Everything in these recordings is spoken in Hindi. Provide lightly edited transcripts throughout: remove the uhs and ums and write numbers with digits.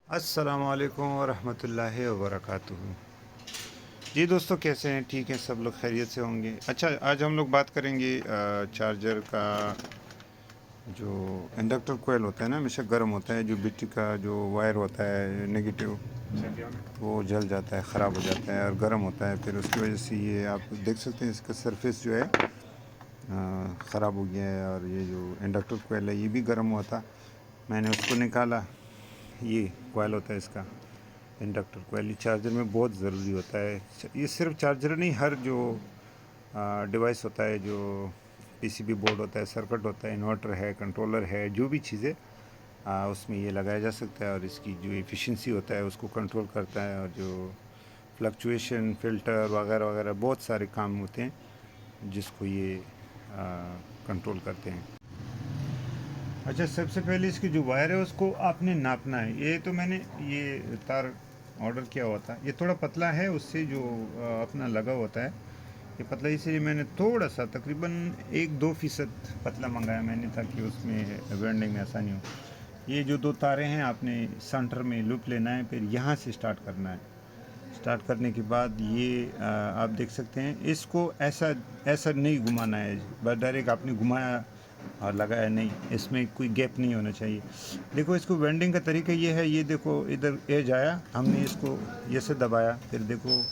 अस्सलामुअलैकुम वरहमतुल्लाहि वबरकातुहू। जी दोस्तों, कैसे हैं? ठीक हैं सब लोग? खैरियत से होंगे। अच्छा, आज हम लोग बात करेंगे चार्जर का। जो इंडक्टर कोयल होता है ना, हमेशा गर्म होता है। जो बैटरी का जो वायर होता है नेगेटिव, वो जल जाता है, ख़राब हो जाता है और गर्म होता है। फिर उसकी वजह से ये आप देख सकते हैं, इसका सरफेस जो है ख़राब हो गया है। और ये जो इंडक्टर कोयल है ये भी गर्म हुआ था। मैंने उसको निकाला। ये कोयल होता है इसका, इंडक्टर कोयल चार्जर में बहुत ज़रूरी होता है। ये सिर्फ चार्जर नहीं, हर जो डिवाइस होता है, जो पीसीबी बोर्ड होता है, सर्किट होता है, इन्वर्टर है, कंट्रोलर है, जो भी चीज़ें उसमें ये लगाया जा सकता है। और इसकी जो एफिशिएंसी होता है उसको कंट्रोल करता है। और जो फ्लक्चुएशन, फ़िल्टर वगैरह वगैरह बहुत सारे काम होते हैं जिसको ये कंट्रोल करते हैं। अच्छा, सबसे पहले इसकी जो वायर है उसको आपने नापना है। ये तो मैंने ये तार ऑर्डर किया हुआ था, ये थोड़ा पतला है उससे जो अपना लगा होता है। ये पतला इसलिए मैंने थोड़ा सा तकरीबन 1-2% पतला मंगाया मैंने, ताकि उसमें वेल्डिंग में आसानी हो। ये जो दो तारे हैं आपने सेंटर में लूप लेना है, फिर यहाँ से स्टार्ट करना है। स्टार्ट करने के बाद ये आप देख सकते हैं, इसको ऐसा ऐसा नहीं घुमाना है, बस डायरेक्ट आपने घुमाया और लगाया नहीं। इसमें कोई गैप नहीं होना चाहिए। देखो, इसको वेल्डिंग का तरीका ये है, ये देखो इधर एज आया, हमने इसको ये से दबाया, फिर देखो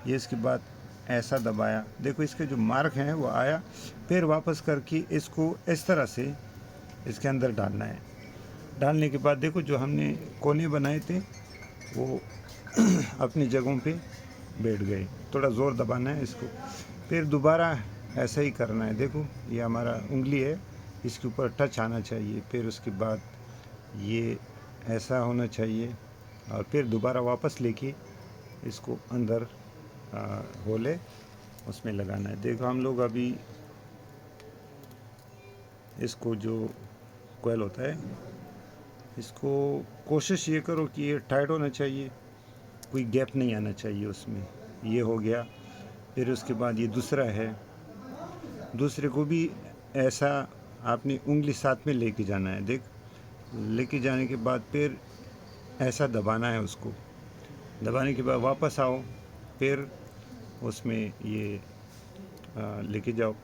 ये इसके बाद ऐसा दबाया, देखो इसके जो मार्क हैं वो आया। फिर वापस करके इसको इस तरह से इसके अंदर डालना है। डालने के बाद देखो जो हमने कोने बनाए थे वो अपनी जगहों पे बैठ गए। थोड़ा ज़ोर दबाना है इसको, फिर दोबारा ऐसा ही करना है। देखो ये हमारा उंगली है, इसके ऊपर टच आना चाहिए। फिर उसके बाद ये ऐसा होना चाहिए और फिर दोबारा वापस लेके इसको अंदर होल है उसमें लगाना है। देखो हम लोग अभी इसको जो कोयल होता है इसको कोशिश ये करो कि ये टाइट होना चाहिए, कोई गैप नहीं आना चाहिए उसमें। ये हो गया। फिर उसके बाद ये दूसरा है, दूसरे को भी ऐसा आपने उंगली साथ में लेके जाना है। देख, लेके जाने के बाद फिर ऐसा दबाना है उसको। दबाने के बाद वापस आओ, फिर उसमें ये लेके जाओ।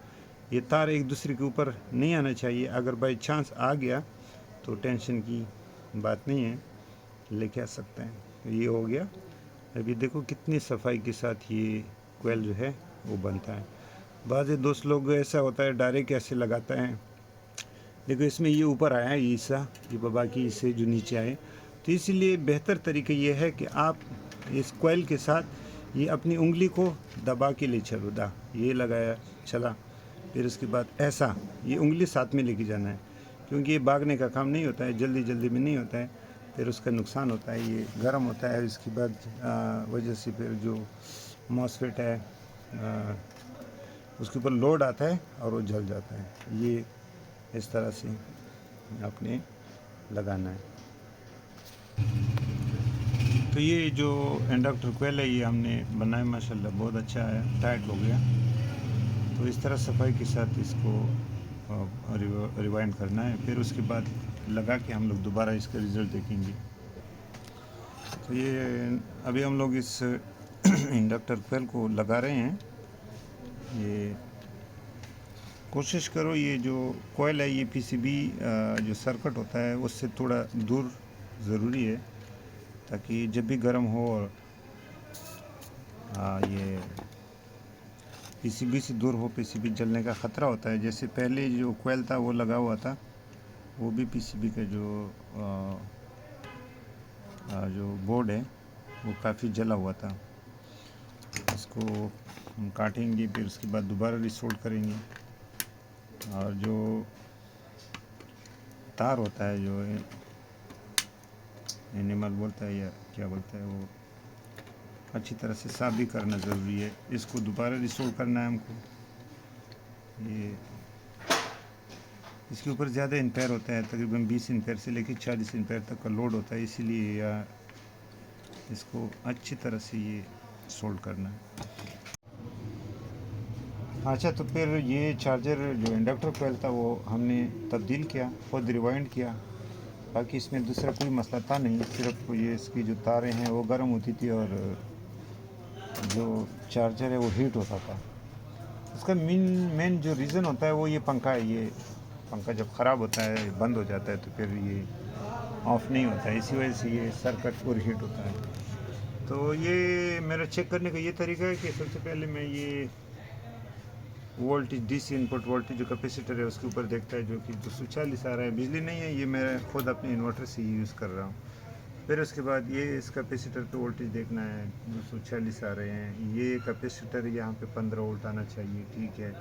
ये तार एक दूसरे के ऊपर नहीं आना चाहिए। अगर बाई चांस आ गया तो टेंशन की बात नहीं है, लेके आ सकते हैं। ये हो गया। अभी देखो कितनी सफाई के साथ ये कोयल जो है वो बनता है। बाज़ दोस्त लोग ऐसा होता है डायरेक्ट ऐसे लगाता है। देखो इसमें ये ऊपर आया है ईसा, ये बाबा की इससे जो नीचे आए, तो इसीलिए बेहतर तरीका ये है कि आप इस कोयल के साथ ये अपनी उंगली को दबा के ले चलो। ये लगाया, चला, फिर उसके बाद ऐसा ये उंगली साथ में लेके जाना है, क्योंकि ये भागने का काम नहीं होता है, जल्दी जल्दी में नहीं होता है, फिर उसका नुकसान होता है। ये गर्म होता है, इसके बाद वजह से फिर जो मॉसफेट है उसके ऊपर लोड आता है और वो जल जाता है। ये इस तरह से आपने लगाना है। तो ये जो इंडक्टर कोयल है ये हमने बनाया, माशाल्लाह बहुत अच्छा है, टाइट हो गया। तो इस तरह सफाई के साथ इसको रिवाइंड करना है। फिर उसके बाद लगा के हम लोग दोबारा इसका रिज़ल्ट देखेंगे। तो ये अभी हम लोग इस इंडक्टर कोयल को लगा रहे हैं। ये कोशिश करो ये जो कोयल है ये पीसीबी जो सर्किट होता है उससे थोड़ा दूर ज़रूरी है, ताकि जब भी गर्म हो और ये पीसीबी से दूर हो, पीसीबी जलने का ख़तरा होता है। जैसे पहले जो कोयल था वो लगा हुआ था, वो भी पीसीबी का जो बोर्ड है वो काफ़ी जला हुआ था। इसको हम काटेंगे, फिर उसके बाद दोबारा रिसोल्ड करेंगे। और जो तार होता है, जो एनिमल बोलता है या क्या बोलता है, वो अच्छी तरह से साफ भी करना ज़रूरी है। इसको दोबारा रिसोल्ड करना है हमको। ये इसके ऊपर ज़्यादा एम्पेयर होता है, तकरीबन 20 एम्पेयर से लेकर 40 एम्पेयर तक का लोड होता है, इसीलिए या इसको अच्छी तरह से ये सोल्ड करना है। अच्छा, तो फिर ये चार्जर जो इंडक्टर कोयल था वो हमने तब्दील किया, खुद रिवाइंड किया। बाकी इसमें दूसरा कोई मसला था नहीं, सिर्फ ये इसकी जो तारें हैं वो गर्म होती थी और जो चार्जर है वो हीट होता था। इसका मेन जो रीज़न होता है वो ये पंखा है। ये पंखा जब ख़राब होता है, बंद हो जाता है, तो फिर ये ऑफ़ नहीं होता है, इसी वजह से ये सर्किट ओवर हीट होता है। तो ये मेरा चेक करने का ये तरीका है कि सबसे पहले मैं ये वोल्टेज डीसी इनपुट वोल्टेज जो कैपेसिटर है उसके ऊपर देखता है, जो कि 240 आ रहा है। बिजली नहीं है, ये मैं खुद अपने इन्वर्टर से ही यूज़ कर रहा हूँ। फिर उसके बाद ये इस कैपेसिटर पे वोल्टेज देखना है, 240 आ रहे हैं। ये कैपेसिटर यहाँ पे 15 वोल्ट आना चाहिए, ठीक है।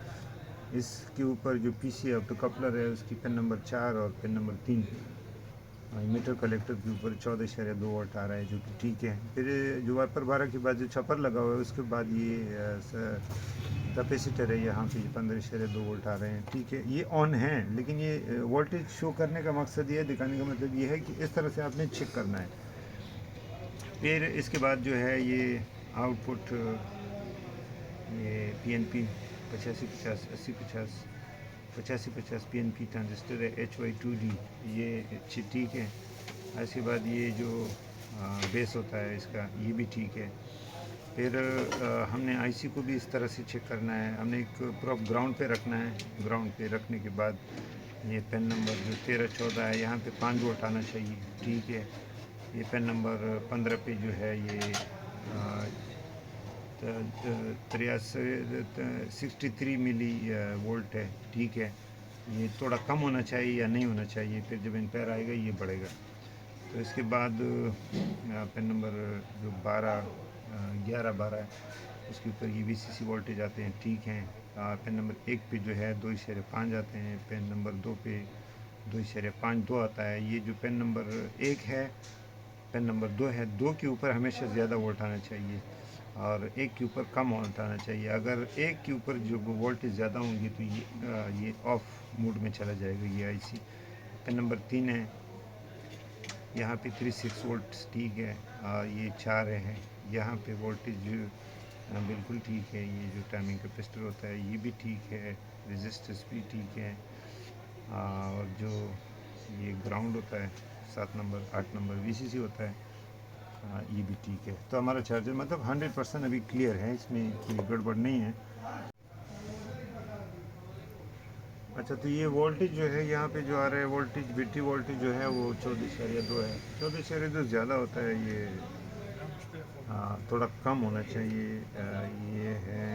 इसके ऊपर जो पीसी ऑप्टो कपलर है उसकी पिन नंबर 4 और पिन नंबर 3 मीटर कलेक्टर के ऊपर 14.2 वोल्ट आ रहा है, जो कि ठीक है। फिर जो वाइपर 12 के बाद जो छपर लगा हुआ है उसके बाद ये कैपेसिटर है, यहाँ पे 15.2 वोल्ट आ रहे हैं, ठीक है। ये ऑन है, लेकिन ये वोल्टेज शो करने का मकसद ये है, दिखाने का मतलब ये है कि इस तरह से आपने चेक करना है। फिर इसके बाद जो है ये आउटपुट, ये PNP 8550 8050 8550 PNP ट्रांजिस्टर है, HY2D, ये ठीक है। इसके बाद ये जो बेस होता है इसका, ये भी ठीक है। फिर हमने IC को भी इस तरह से चेक करना है। हमने एक प्रॉप ग्राउंड पे रखना है। ग्राउंड पे रखने के बाद ये पेन नंबर जो 1314 है, यहाँ पे 5 वोल्ट आना चाहिए, ठीक है। ये पेन नंबर 15 पे जो है ये 63 मिली वोल्ट है, ठीक है। ये थोड़ा कम होना चाहिए या नहीं होना चाहिए, फिर जब एम्पेयर आएगा ये बढ़ेगा। तो इसके बाद पेन नंबर जो 11-12 है उसके ऊपर ये VCC वोल्टेज आते हैं, ठीक हैं। पेन नंबर 1 पे जो है 2.5 आते हैं। पेन नंबर 2 पे 2.52 आता है। ये जो पेन नंबर 1 है, पेन नंबर 2 है, 2 के ऊपर हमेशा ज़्यादा वोल्ट आना चाहिए और 1 के ऊपर कम वोल्ट आना चाहिए। अगर 1 के ऊपर जो वोल्टेज ज़्यादा होंगी तो ये ऑफ मोड में चला जाएगा ये IC। पेन नंबर 3 है, यहाँ पे 36 वोल्ट, ठीक है। ये 4 है, यहाँ पे वोल्टेज बिल्कुल ठीक है। ये जो टाइमिंग कैपेसिटर होता है ये भी ठीक है, रेजिस्टेंस भी ठीक है। और जो ये ग्राउंड होता है 7 नंबर 8 नंबर VCC होता है, ये भी ठीक है। तो हमारा चार्जर मतलब 100% अभी क्लियर है, इसमें कोई गड़बड़ नहीं है। अच्छा, तो ये वोल्टेज जो है यहाँ पे जो आ रहा है वोल्टेज, BT वोल्टेज जो है वो 14.2 है। 14.2 ज़्यादा होता है, ये थोड़ा कम होना चाहिए। ये है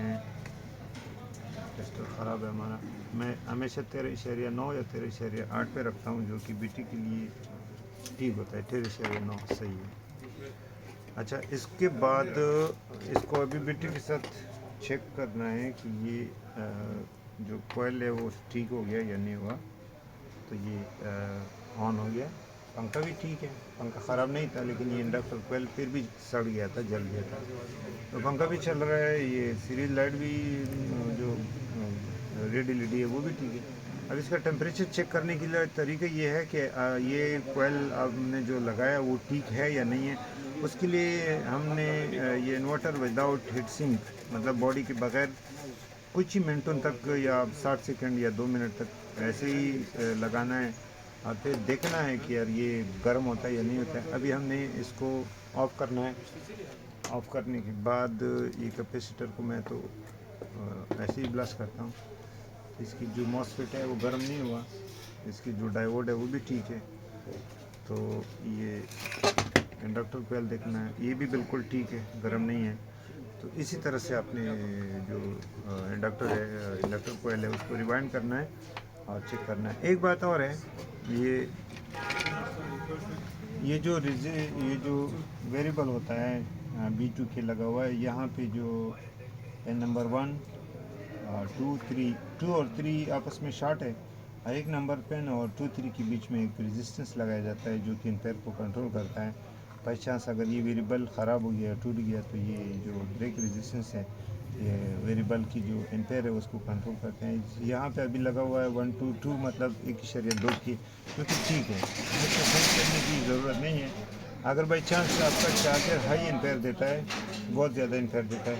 टेस्टर ख़राब है हमारा। मैं हमेशा 13.9 या 13.8 पे रखता हूँ, जो कि BT के लिए ठीक होता है। 13.9 सही है। अच्छा, इसके बाद इसको अभी BT के साथ चेक करना है कि ये जो कोयल है वो ठीक हो गया या नहीं हुआ। तो ये ऑन हो गया। पंखा भी ठीक है, पंखा ख़राब नहीं था, लेकिन ये इंडक्टर कोयल फिर भी सड़ गया था, जल गया था। तो पंखा भी चल रहा है। ये सीरीज लाइट भी जो रेड LED है वो भी ठीक है। अब इसका टेम्परेचर चेक करने के लिए तरीका ये है कि ये कोयल आपने जो लगाया वो ठीक है या नहीं है। उसके लिए हमने ये इन्वर्टर विदाउट हीट सिंक, मतलब बॉडी के बगैर कुछ ही मिनटों तक या 60 सेकंड या 2 मिनट तक ऐसे ही लगाना है और फिर देखना है कि यार ये गर्म होता है या नहीं होता है। अभी हमने इसको ऑफ़ करना है। ऑफ़ करने के बाद ये कैपेसिटर को मैं तो ऐसे ही ब्लास्ट करता हूँ। इसकी जो मॉसफेट है वो गर्म नहीं हुआ, इसकी जो डायोड है वो भी ठीक है। तो ये इंडक्टर कोयल देखना है, ये भी बिल्कुल ठीक है, गर्म नहीं है। तो इसी तरह से आपने जो इंडक्टर है, इंडक्टर कोयल है, उसको रिवाइंड करना है और चेक करना है। एक बात और है, ये जो वेरिएबल होता है B2 के लगा हुआ है, यहाँ पे जो पेन नंबर 1 2 और 3 आपस में शॉर्ट है। एक नंबर पेन और 2-3 के बीच में एक रेजिस्टेंस लगाया जाता है जो कि एम्पेयर को कंट्रोल करता है। बाई चांस अगर ये वेरिएबल ख़राब हो गया, टूट गया, तो ये जो ब्रेक रेजिस्टेंस है, ये वेरिएबल की जो एम्पेयर है उसको कंट्रोल करते हैं। यहाँ पे अभी लगा हुआ है 1 2 2, मतलब 1.2 की, क्योंकि ठीक है, इसको चेंज करने की ज़रूरत नहीं है। अगर बाई चांस आपका चार्जर हाई एम्पेयर देता है, बहुत ज़्यादा एम्पेयर देता है,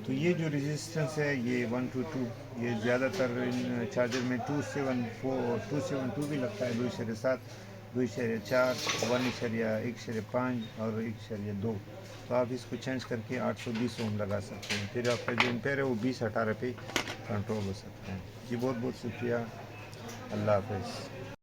तो ये जो रेजिस्टेंस है ये 1 2 2, ये ज़्यादातर इन चार्जर में 272 भी लगता है, 2.7, 2.4, 1.1.5 और 1.2। तो आप इसको चेंज करके 820 ओम लगा सकते हैं। फिर आपका जो एम्पेयर है वो 20-18 पे कंट्रोल हो सकता है। जी बहुत बहुत शुक्रिया। अल्लाह हाफ़िज़।